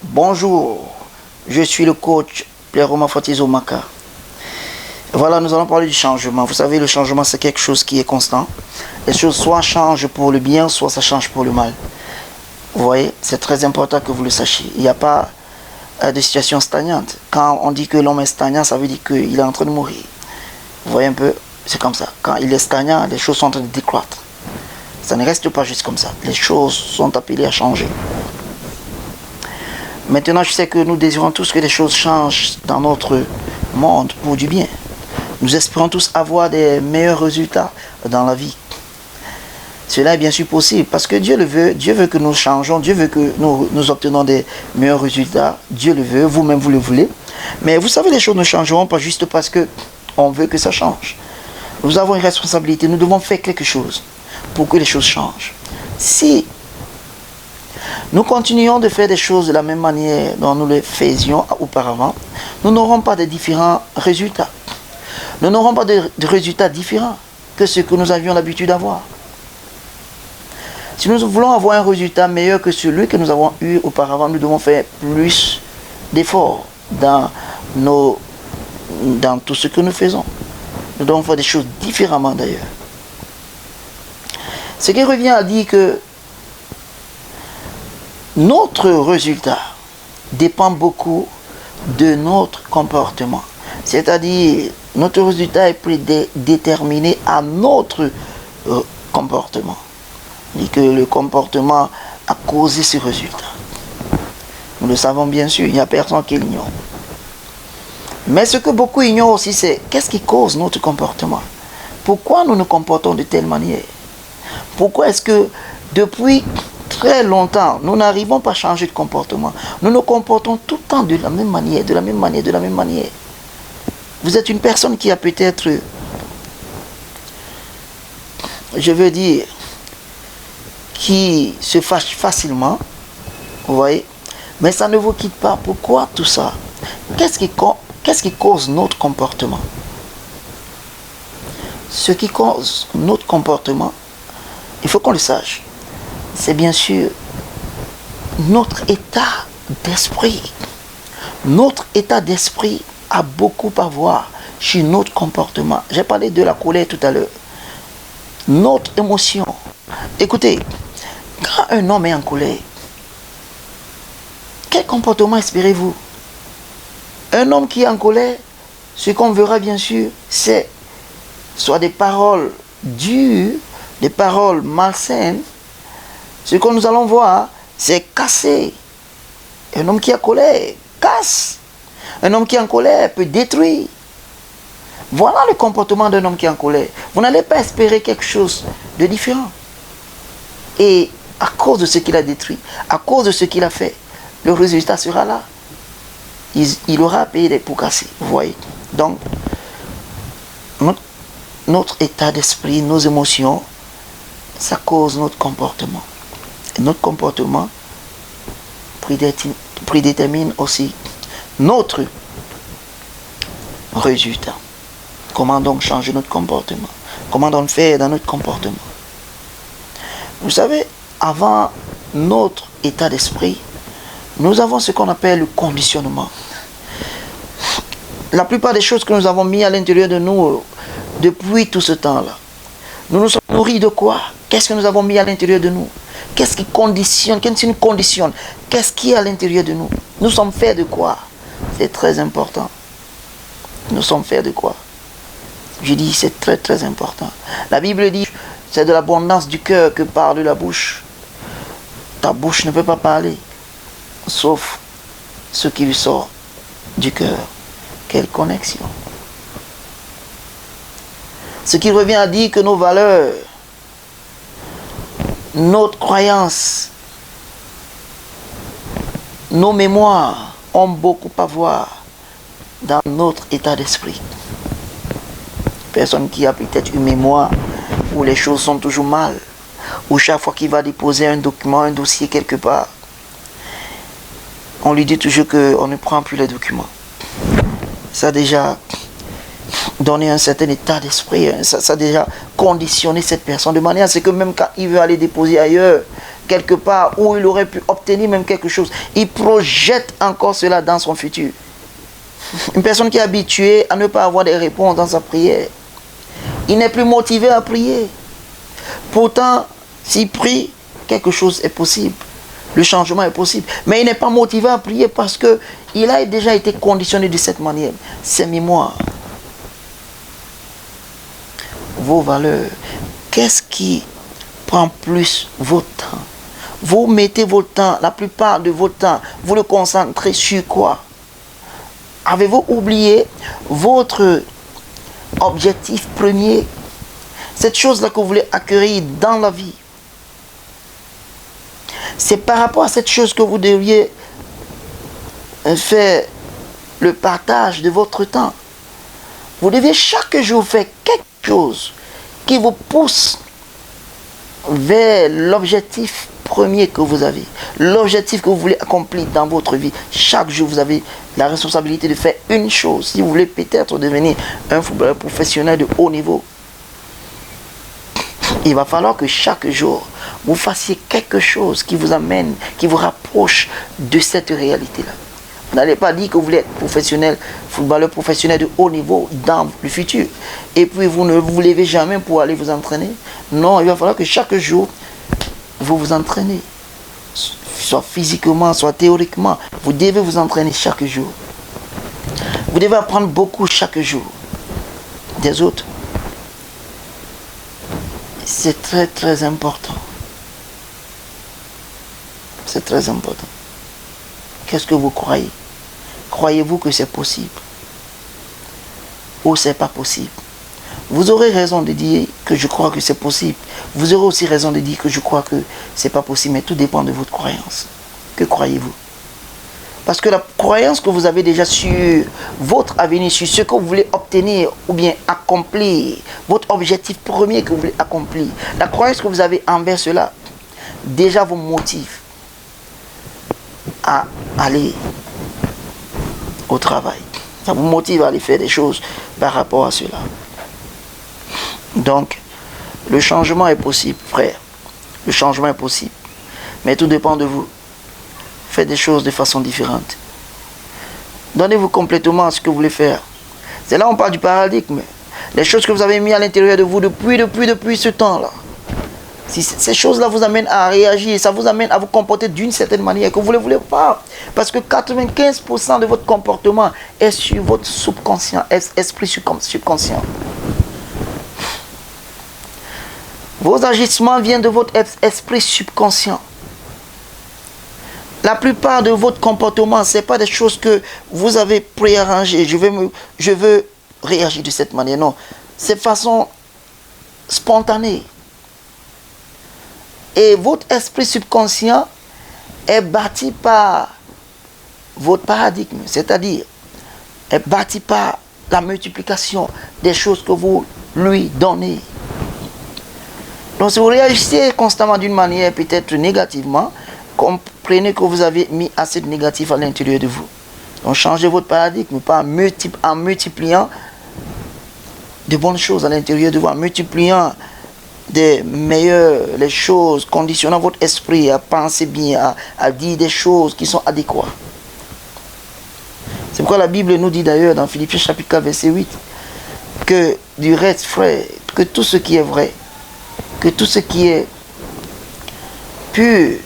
Bonjour, je suis le coach Pleroma Fortizo Maka. Voilà, nous allons parler du changement. Vous savez, le changement, c'est quelque chose qui est constant. Les choses soit changent pour le bien, soit ça change pour le mal. Vous voyez, c'est très important que vous le sachiez. Il n'y a pas de situation stagnante. Quand on dit que l'homme est stagnant, ça veut dire qu'il est en train de mourir. Vous voyez un peu, c'est comme ça. Quand il est stagnant, les choses sont en train de décroître. Ça ne reste pas juste comme ça. Les choses sont appelées à changer. Maintenant, je sais que nous désirons tous que les choses changent dans notre monde pour du bien. Nous espérons tous avoir des meilleurs résultats dans la vie. Cela est bien sûr possible parce que Dieu le veut. Dieu veut que nous changeons. Dieu veut que nous obtenons des meilleurs résultats. Dieu le veut. Vous-même, vous le voulez. Mais vous savez, les choses ne changeront pas juste parce qu'on veut que ça change. Nous avons une responsabilité. Nous devons faire quelque chose pour que les choses changent. Si nous continuons de faire des choses de la même manière dont nous les faisions auparavant, nous n'aurons pas de différents résultats. Nous n'aurons pas de résultats différents que ce que nous avions l'habitude d'avoir. Si nous voulons avoir un résultat meilleur que celui que nous avons eu auparavant, nous devons faire plus d'efforts dans tout ce que nous faisons. Nous devons faire des choses différemment d'ailleurs. Ce qui revient à dire que notre résultat dépend beaucoup de notre comportement. C'est-à-dire, notre résultat est prédéterminé à notre comportement. Et que le comportement a causé ce résultat. Nous le savons bien sûr, il n'y a personne qui l'ignore. Mais ce que beaucoup ignorent aussi, c'est qu'est-ce qui cause notre comportement? Pourquoi nous nous comportons de telle manière? Pourquoi est-ce que depuis très longtemps, nous n'arrivons pas à changer de comportement? Nous nous comportons tout le temps de la même manière, de la même manière, de la même manière. Vous êtes une personne qui a peut-être, je veux dire, qui se fâche facilement, vous voyez, mais ça ne vous quitte pas. Pourquoi tout ça? Qu'est-ce qui cause notre comportement? Ce qui cause notre comportement, il faut qu'on le sache, c'est bien sûr notre état d'esprit. Notre état d'esprit a beaucoup à voir sur notre comportement. J'ai parlé de la colère tout à l'heure. Notre émotion. Écoutez, quand un homme est en colère, quel comportement espérez-vous? Un homme qui est en colère, ce qu'on verra bien sûr, c'est soit des paroles dures, des paroles malsaines. Ce que nous allons voir, c'est casser. Un homme qui est en colère casse. Un homme qui est en colère peut détruire. Voilà le comportement d'un homme qui est en colère. Vous n'allez pas espérer quelque chose de différent. Et à cause de ce qu'il a détruit, à cause de ce qu'il a fait, le résultat sera là. Il aura payé des pots cassés. Vous voyez. Donc, notre état d'esprit, nos émotions, ça cause notre comportement. Et notre comportement prédétermine aussi notre résultat. Comment donc changer notre comportement? Comment donc faire dans notre comportement? Vous savez, avant notre état d'esprit, nous avons ce qu'on appelle le conditionnement. La plupart des choses que nous avons mis à l'intérieur de nous depuis tout ce temps-là, nous nous sommes nourris de quoi? Qu'est-ce que nous avons mis à l'intérieur de nous? Qu'est-ce qui conditionne? Qu'est-ce qui nous conditionne? Qu'est-ce qui est à l'intérieur de nous? Nous sommes faits de quoi? C'est très important. Nous sommes faits de quoi? Je dis, c'est très très important. La Bible dit, c'est de l'abondance du cœur que parle la bouche. Ta bouche ne peut pas parler, sauf ce qui lui sort du cœur. Quelle connexion! Ce qui revient à dire que nos valeurs, notre croyance, nos mémoires ont beaucoup à voir dans notre état d'esprit. Personne qui a peut-être une mémoire où les choses sont toujours mal, où chaque fois qu'il va déposer un document, un dossier quelque part, on lui dit toujours qu'on ne prend plus les documents. Ça a déjà donné un certain état d'esprit, ça a déjà conditionné cette personne de manière à ce que même quand il veut aller déposer ailleurs, quelque part où il aurait pu obtenir même quelque chose. Il projette encore cela dans son futur. Une personne qui est habituée à ne pas avoir des réponses dans sa prière, il n'est plus motivé à prier. Pourtant, s'il prie, quelque chose est possible. Le changement est possible. Mais il n'est pas motivé à prier parce qu'il a déjà été conditionné de cette manière. Ses mémoires, vos valeurs. Qu'est-ce qui prend plus votre temps? Vous mettez votre temps, la plupart de votre temps, vous le concentrez sur quoi? Avez-vous oublié votre objectif premier? Cette chose-là que vous voulez acquérir dans la vie. C'est par rapport à cette chose que vous devriez faire le partage de votre temps. Vous devez chaque jour faire quelque chose qui vous pousse vers l'objectif premier que vous avez. L'objectif que vous voulez accomplir dans votre vie. Chaque jour, vous avez la responsabilité de faire une chose. Si vous voulez peut-être devenir un footballeur professionnel de haut niveau, il va falloir que chaque jour, vous fassiez quelque chose qui vous amène, qui vous rapproche de cette réalité-là. Vous n'allez pas dire que vous voulez être professionnel, footballeur professionnel de haut niveau dans le futur. Et puis vous ne vous levez jamais pour aller vous entraîner. Non, il va falloir que chaque jour, vous vous entraînez. Soit physiquement, soit théoriquement. Vous devez vous entraîner chaque jour. Vous devez apprendre beaucoup chaque jour des autres. C'est très très important. C'est très important. Qu'est-ce que vous croyez? Croyez-vous que c'est possible? Ou c'est pas possible? Vous aurez raison de dire que je crois que c'est possible. Vous aurez aussi raison de dire que je crois que c'est pas possible. Mais tout dépend de votre croyance. Que croyez-vous? Parce que la croyance que vous avez déjà sur votre avenir, sur ce que vous voulez obtenir ou bien accomplir, votre objectif premier que vous voulez accomplir, la croyance que vous avez envers cela, déjà vous motive à aller au travail. Ça vous motive à aller faire des choses par rapport à cela. Donc, le changement est possible, frère. Le changement est possible. Mais tout dépend de vous. Faites des choses de façon différente. Donnez-vous complètement à ce que vous voulez faire. C'est là où on parle du paradigme. Les choses que vous avez mis à l'intérieur de vous depuis ce temps-là. Si ces choses-là vous amènent à réagir, ça vous amène à vous comporter d'une certaine manière que vous ne voulez pas. Parce que 95% de votre comportement est sur votre subconscient, esprit subconscient. Vos agissements viennent de votre esprit subconscient. La plupart de votre comportement, ce n'est pas des choses que vous avez préarrangées. Je veux réagir de cette manière. Non, c'est de façon spontanée. Et votre esprit subconscient est bâti par votre paradigme. C'est-à-dire, est bâti par la multiplication des choses que vous lui donnez. Donc si vous réagissez constamment d'une manière peut-être négativement, comprenez que vous avez mis assez de négatif à l'intérieur de vous. Donc changez votre paradigme en multipliant de bonnes choses à l'intérieur de vous, en multipliant les choses, conditionnant votre esprit à penser bien, à dire des choses qui sont adéquates. C'est pourquoi la Bible nous dit d'ailleurs dans Philippiens chapitre 4 verset 8 que du reste, frère, que tout ce qui est vrai, que tout ce qui est pur,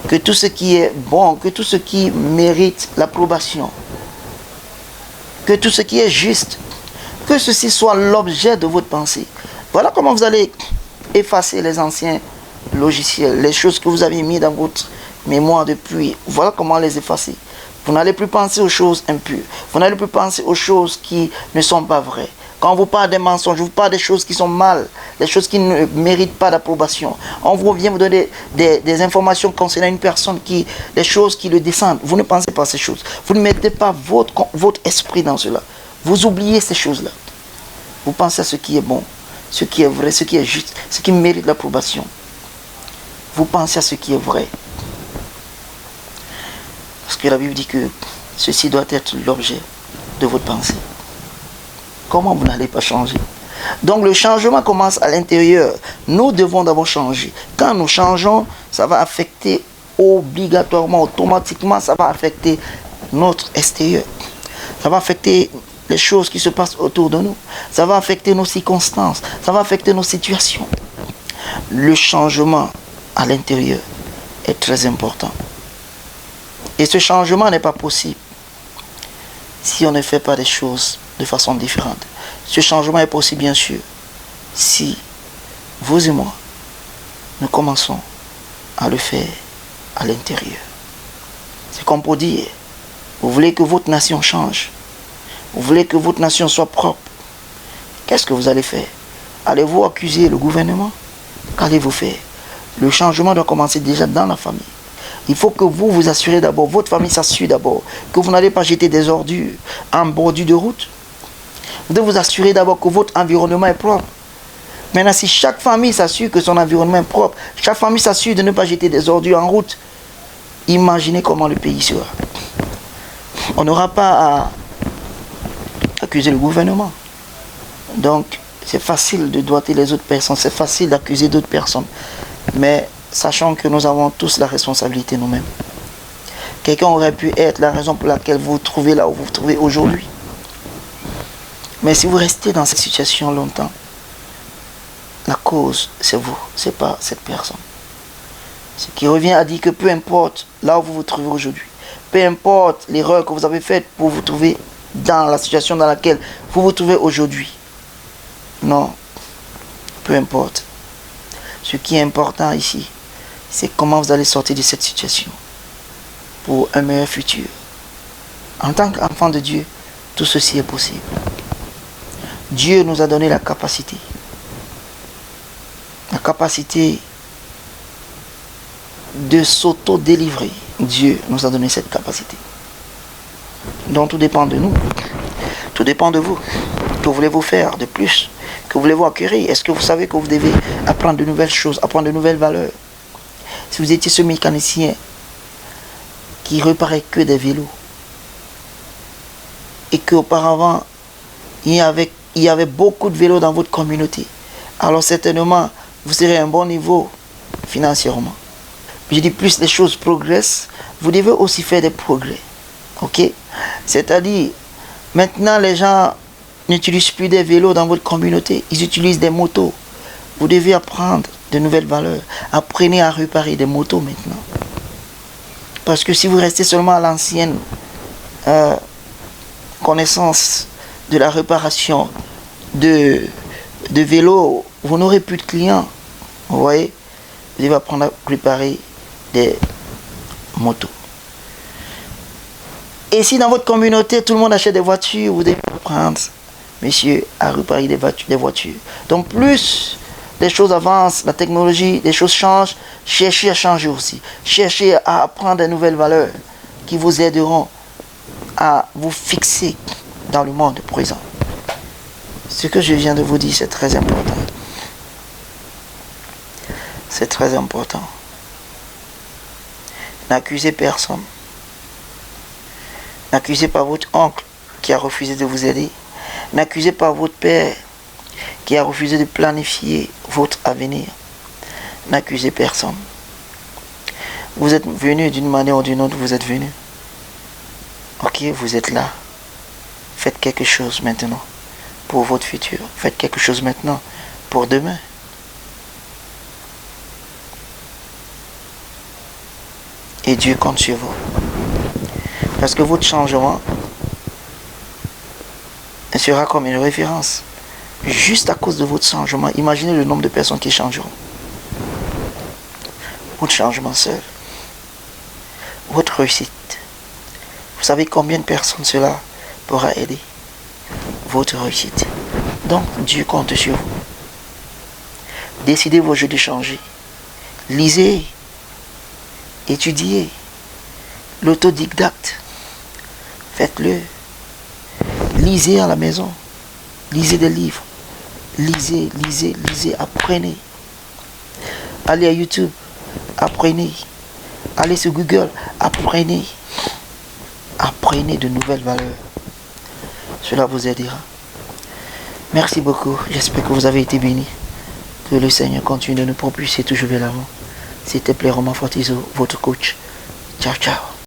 que tout ce qui est bon, que tout ce qui mérite l'approbation, que tout ce qui est juste, que ceci soit l'objet de votre pensée. Voilà comment vous allez effacer les anciens logiciels, les choses que vous avez mis dans votre mémoire depuis. Voilà comment les effacer. Vous n'allez plus penser aux choses impures. Vous n'allez plus penser aux choses qui ne sont pas vraies. Quand on vous parle des mensonges, je vous parle des choses qui sont mal, des choses qui ne méritent pas d'approbation. On vient vous donner des informations concernant une personne, des choses qui le descendent. Vous ne pensez pas à ces choses. Vous ne mettez pas votre esprit dans cela. Vous oubliez ces choses-là. Vous pensez à ce qui est bon, ce qui est vrai, ce qui est juste, ce qui mérite l'approbation. Vous pensez à ce qui est vrai. Parce que la Bible dit que ceci doit être l'objet de votre pensée. Comment vous n'allez pas changer? Donc le changement commence à l'intérieur. Nous devons d'abord changer. Quand nous changeons, ça va affecter obligatoirement, automatiquement, ça va affecter notre extérieur. Ça va affecter les choses qui se passent autour de nous. Ça va affecter nos circonstances. Ça va affecter nos situations. Le changement à l'intérieur est très important. Et ce changement n'est pas possible si on ne fait pas des choses de façon différente. Ce changement est possible, bien sûr, si vous et moi, nous commençons à le faire à l'intérieur. C'est comme pour dire, vous voulez que votre nation change, vous voulez que votre nation soit propre. Qu'est-ce que vous allez faire? Allez-vous accuser le gouvernement? Qu'allez-vous faire? Le changement doit commencer déjà dans la famille. Il faut que vous vous assurez d'abord, votre famille s'assure d'abord, que vous n'allez pas jeter des ordures en bordure de route. Vous devez vous assurer d'abord que votre environnement est propre. Maintenant, si chaque famille s'assure que son environnement est propre, chaque famille s'assure de ne pas jeter des ordures en route, imaginez comment le pays sera. On n'aura pas à accuser le gouvernement. Donc, c'est facile de doiter les autres personnes, c'est facile d'accuser d'autres personnes. Mais sachant que nous avons tous la responsabilité nous-mêmes. Quelqu'un aurait pu être la raison pour laquelle vous vous trouvez là où vous vous trouvez aujourd'hui. Mais si vous restez dans cette situation longtemps, la cause, c'est vous, c'est pas cette personne. Ce qui revient à dire que peu importe là où vous vous trouvez aujourd'hui, peu importe l'erreur que vous avez faite pour vous trouver dans la situation dans laquelle vous vous trouvez aujourd'hui. Non, peu importe. Ce qui est important ici, c'est comment vous allez sortir de cette situation pour un meilleur futur. En tant qu'enfant de Dieu, tout ceci est possible. Dieu nous a donné la capacité de s'auto-délivrer. Dieu nous a donné cette capacité. Donc tout dépend de nous. Tout dépend de vous. Que voulez-vous faire de plus? Que voulez-vous acquérir? Est-ce que vous savez que vous devez apprendre de nouvelles choses, apprendre de nouvelles valeurs? Si vous étiez ce mécanicien qui réparait que des vélos et qu'auparavant il y avait beaucoup de vélos dans votre communauté, alors certainement vous serez à un bon niveau financièrement. Je dis, plus les choses progressent, vous devez aussi faire des progrès. Ok? C'est-à-dire, maintenant les gens n'utilisent plus des vélos dans votre communauté, ils utilisent des motos. Vous devez apprendre de nouvelles valeurs. Apprenez à réparer des motos maintenant. Parce que si vous restez seulement à l'ancienne connaissance de la réparation de vélos, vous n'aurez plus de clients. Vous voyez? Vous devez apprendre à réparer des motos. Et si dans votre communauté, tout le monde achète des voitures, vous devez apprendre, messieurs, à réparer des voitures. Donc plus les choses avancent, la technologie, les choses changent, cherchez à changer aussi. Cherchez à apprendre de nouvelles valeurs qui vous aideront à vous fixer dans le monde présent. Ce que je viens de vous dire, c'est très important. C'est très important. N'accusez personne. N'accusez pas votre oncle qui a refusé de vous aider. N'accusez pas votre père qui a refusé de planifier votre avenir. N'accusez personne. Vous êtes venu d'une manière ou d'une autre, vous êtes venu. Ok, vous êtes là. Faites quelque chose maintenant pour votre futur. Faites quelque chose maintenant pour demain. Et Dieu compte sur vous. Parce que votre changement sera comme une référence. Juste à cause de votre changement, imaginez le nombre de personnes qui changeront. Votre changement seul. Votre réussite. Vous savez combien de personnes cela pourra aider? Votre réussite. Donc, Dieu compte sur vous. Décidez aujourd'hui de changer. Lisez. Étudiez. L'autodidacte. Faites-le. Lisez à la maison. Lisez des livres. Lisez, lisez, lisez. Apprenez. Allez à YouTube. Apprenez. Allez sur Google. Apprenez. Apprenez de nouvelles valeurs. Cela vous aidera. Merci beaucoup. J'espère que vous avez été bénis. Que le Seigneur continue de nous propulser toujours vers l'avant. C'était Plaire Roman Fortizo, votre coach. Ciao, ciao.